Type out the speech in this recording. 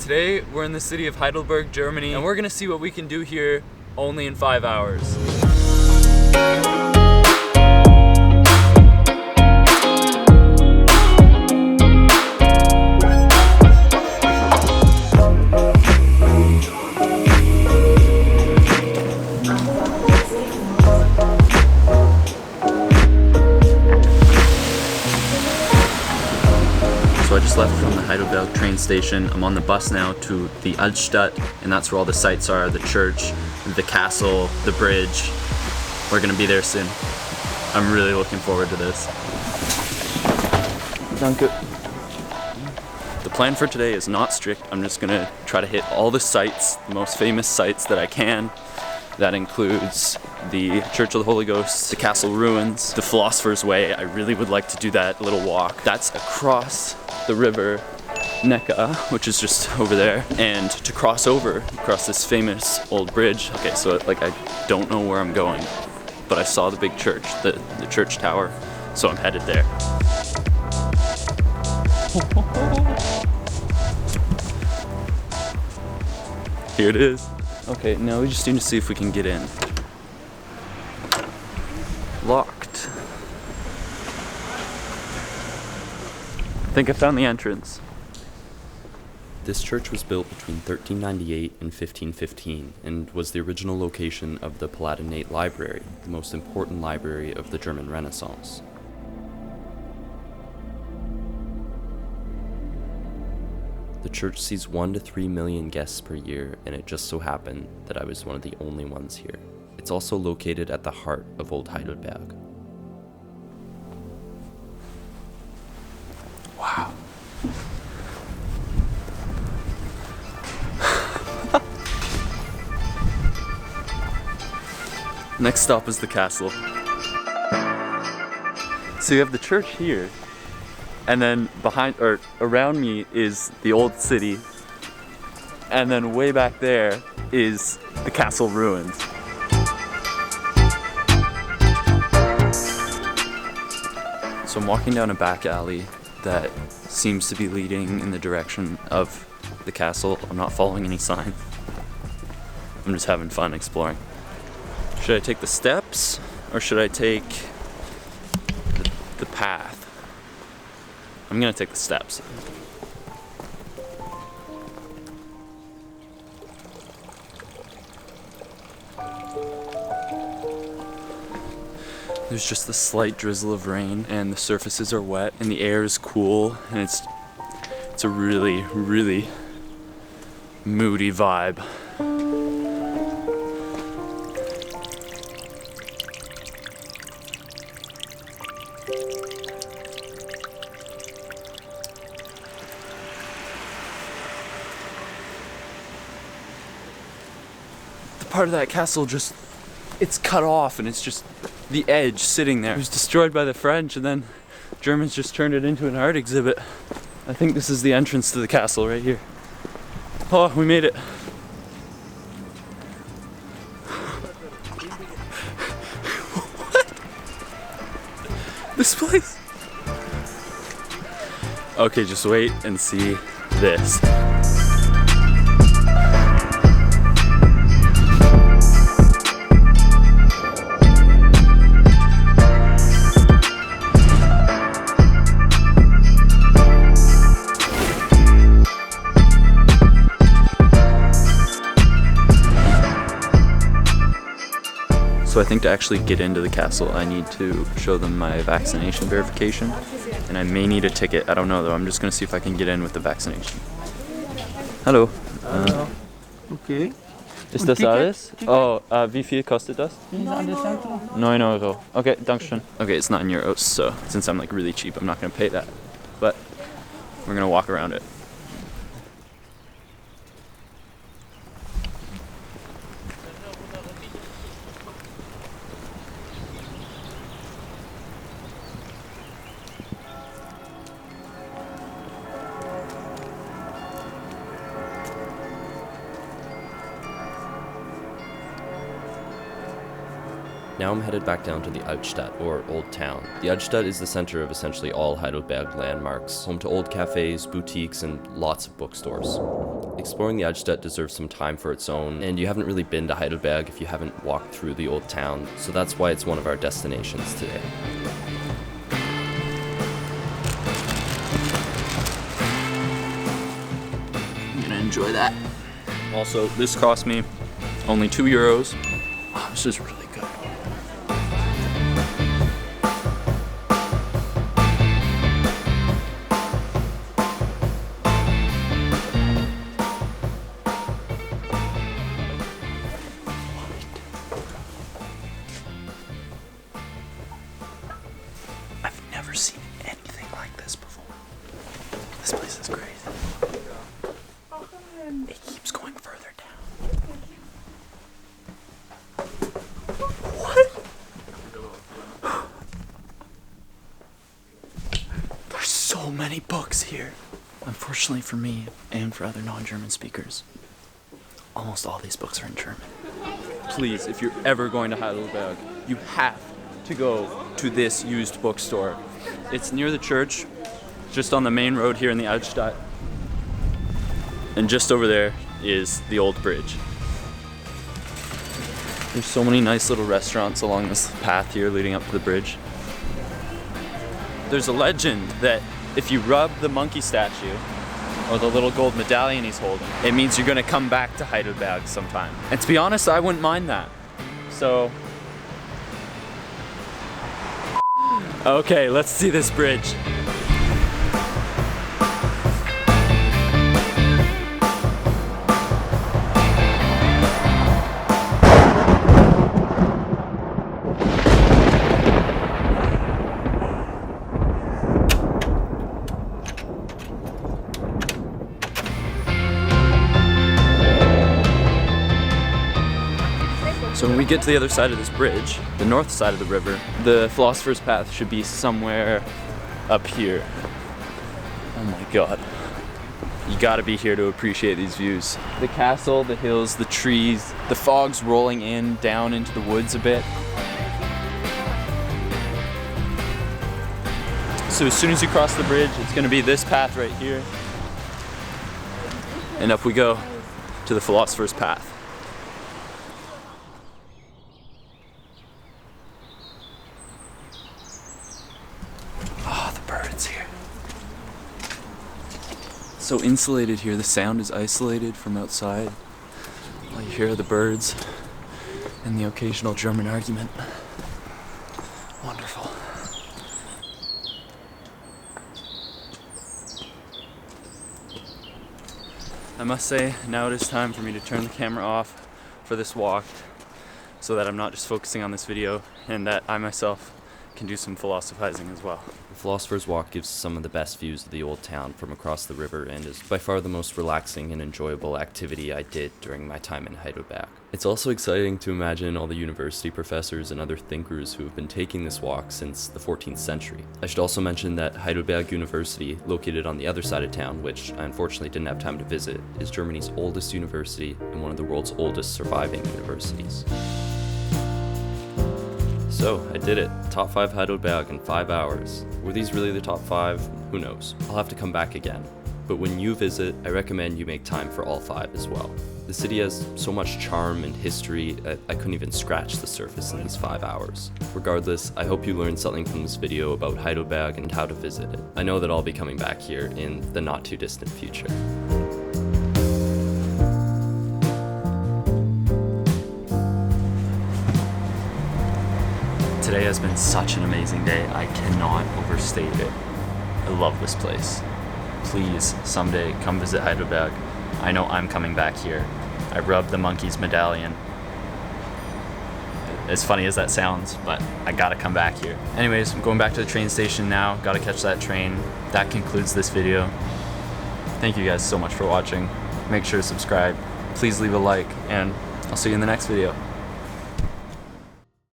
Today we're in the city of Heidelberg, Germany, and we're gonna see what we can do here only in 5 hours. So I just left from the Heidelberg train station. I'm on the bus now to the Altstadt, and that's where all the sights are, the church, the castle, the bridge. We're gonna be there soon. I'm really looking forward to this. Danke. The plan for today is not strict. I'm just gonna try to hit all the sites, the most famous sites that I can. That includes the Church of the Holy Ghost, the castle ruins, the Philosopher's Way. I really would like to do that little walk. That's across the river Neckar, which is just over there, and to cross over across this famous old bridge. Okay, so like I don't know where I'm going, but I saw the big church, the church tower, so I'm headed there. Here it is. Okay, now we just need to see if we can get in. Locked. I think I found the entrance. This church was built between 1398 and 1515 and was the original location of the Palatinate Library, the most important library of the German Renaissance. The church sees 1 to 3 million guests per year, and it just so happened that I was one of the only ones here. It's also located at the heart of Old Heidelberg. Wow. Next stop is the castle. So you have the church here, and then behind or around me is the old city, and then way back there is the castle ruins. So I'm walking down a back alley that seems to be leading in the direction of the castle. I'm not following any signs. I'm just having fun exploring. Should I take the steps or should I take the path? I'm gonna take the steps. There's just a slight drizzle of rain and the surfaces are wet and the air is cool and it's a really, really moody vibe. Part of that castle it's cut off and it's just the edge sitting there. It was destroyed by the French and then Germans just turned it into an art exhibit. I think this is the entrance to the castle right here. Oh, we made it. What? This place? Okay, just wait and see this. So I think to actually get into the castle, I need to show them my vaccination verification, and I may need a ticket. I don't know though. I'm just gonna see if I can get in with the vaccination. Hallo. Okay. Ist das alles? Oh, wie viel kostet das? 9 Euro. Okay, dankeschön. Okay, it's 9 euros, so since I'm like really cheap, I'm not gonna pay that. But we're gonna walk around it. Now I'm headed back down to the Altstadt, or Old Town. The Altstadt is the center of essentially all Heidelberg landmarks, home to old cafes, boutiques, and lots of bookstores. Exploring the Altstadt deserves some time for its own, and you haven't really been to Heidelberg if you haven't walked through the old town, so that's why it's one of our destinations today. I'm gonna enjoy that. Also, this cost me only €2. Oh, this is really good. I've never seen anything like this before. This place is crazy. It keeps going further down. What? There's so many books here. Unfortunately for me and for other non-German speakers, almost all these books are in German. Please, if you're ever going to Heidelberg, you have to go to this used bookstore. It's near the church, just on the main road here in the Altstadt. And just over there is the old bridge. There's so many nice little restaurants along this path here leading up to the bridge. There's a legend that if you rub the monkey statue or the little gold medallion he's holding, it means you're gonna come back to Heidelberg sometime. And to be honest, I wouldn't mind that. So, okay, let's see this bridge. So when we get to the other side of this bridge, the north side of the river, the Philosopher's Path should be somewhere up here. Oh my god. You gotta be here to appreciate these views. The castle, the hills, the trees, the fog's rolling in down into the woods a bit. So as soon as you cross the bridge, it's gonna be this path right here. And up we go to the Philosopher's Path. Here. So insulated here, the sound is isolated from outside. All you hear are the birds and the occasional German argument. Wonderful. I must say, now it is time for me to turn the camera off for this walk so that I'm not just focusing on this video and that I myself can do some philosophizing as well. The Philosopher's Walk gives some of the best views of the old town from across the river and is by far the most relaxing and enjoyable activity I did during my time in Heidelberg. It's also exciting to imagine all the university professors and other thinkers who have been taking this walk since the 14th century. I should also mention that Heidelberg University, located on the other side of town, which I unfortunately didn't have time to visit, is Germany's oldest university and one of the world's oldest surviving universities. So, I did it. Top 5 Heidelberg in 5 hours. Were these really the top 5? Who knows? I'll have to come back again. But when you visit, I recommend you make time for all 5 as well. The city has so much charm and history, I couldn't even scratch the surface in these 5 hours. Regardless, I hope you learned something from this video about Heidelberg and how to visit it. I know that I'll be coming back here in the not too distant future. Today has been such an amazing day. I cannot overstate it. I love this place. Please, someday, come visit Heidelberg. I know I'm coming back here. I rubbed the monkey's medallion. As funny as that sounds, but I gotta come back here. Anyways, I'm going back to the train station now. Gotta catch that train. That concludes this video. Thank you guys so much for watching. Make sure to subscribe. Please leave a like, and I'll see you in the next video.